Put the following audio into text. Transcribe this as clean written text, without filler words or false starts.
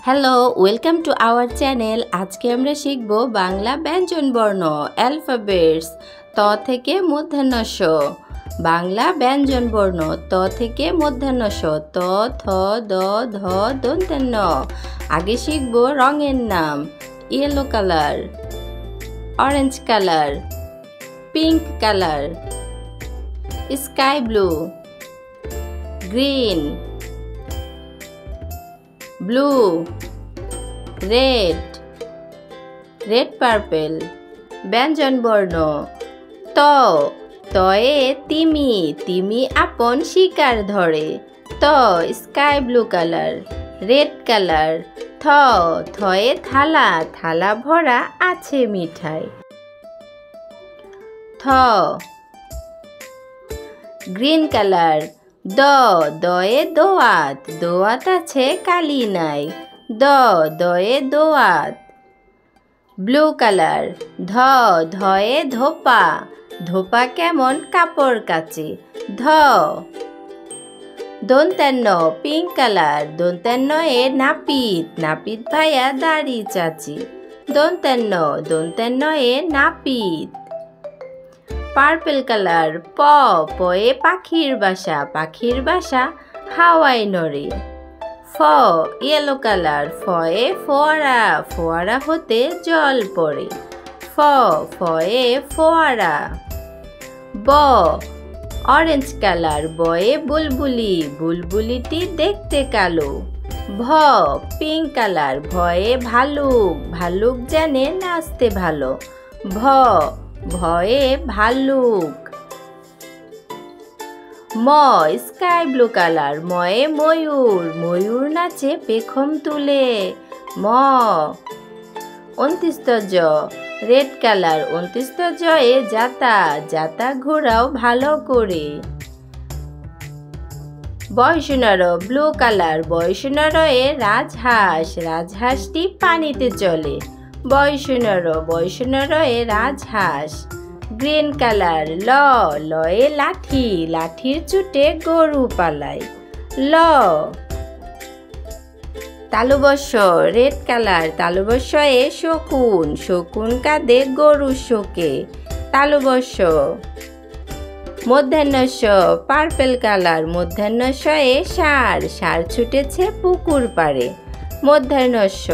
Hello, welcome to our channel. আজকে আমরা শিখব বাংলা ব্যঞ্জনবর্ণ অ্যালফাবেটস ত থেকে মূর্ধন্য ষ। বাংলা ব্যঞ্জনবর্ণ ত থেকে মূর্ধন্য ষ ত, থ, দ, ধ, দন্ত্য। আগে শিখব রঙের নাম। Yellow colour, orange colour, pink colour, sky blue, green, blue, red, red purple. ব্যঞ্জনবর্ণ ত, তয়ে তিমি, তিমি আপন শিকার ধরে। ত, sky blue colour, red colour. থ, থয়ে থালা, থালা ভরা আছে মিঠাই। থ, গ্রিন কালার। দ, দয়ে দোয়াত, দোয়াত আছে কালি নাই। দ, দয়ে দোয়াত। Blue colour. ধ, ধয়ে ধোপা, ধোপা কেমন কাপড় কাচে। ধ, দন্ত্য পিঙ্ক কালার। দন্ত্য এ নাপিত, নাপিত ভাইয়া দাড়ি চাচি। দন্ত্য, দন্ত্য এ নাপিত। Purple colour. প, পয়ে পাখির বাসা, পাখির বাসা হাওয়ায় নড়ে। ফ, ইয়েলো কালার। ফয়ে ফোয়ারা, ফোয়ারা হতে জল পড়ে। ফ, ফয়ে ফোয়ারা। ব, অরেঞ্জ কালার। বয়ে বুলবুলি, বুলবুলিটি দেখতে কালো। ভ, পিঙ্ক কালার। ভয়ে ভালুক, ভালুক জানে নাচতে ভালো। ভ, ভয়ে ভাল্লুক। ম, স্কাই ব্লু কালার। ময়ে ময়ূর, ময়ূর নাচে পেখম তুলে। ম, অন্তিস্ত জ, রেড কালার। অন্তিস্ত জয়ে জাতা, জাতা ঘোরাও ভালো করে। বয়সুনর ব্লু কালার। বয়সুনর এ রাজহাঁস, রাজহাঁসটি পানিতে চলে। বয়সুনর, বয়সুনর এ রাজহাঁস। Green colour. ল, লয়ে লাঠি, লাঠির চুটে গরু পালায়। ল, তালুবস্য রেড কালার। তালুবস্য এ শকুন, শকুন কাঁদে গরু শোকে। তালুবস্য। মূর্ধন্য ষ পার্পেল কালার। মূর্ধন্য ষ এ ষাঁড়, ষাঁড় ছুটেছে পুকুর পাড়ে। মূর্ধন্য ষ।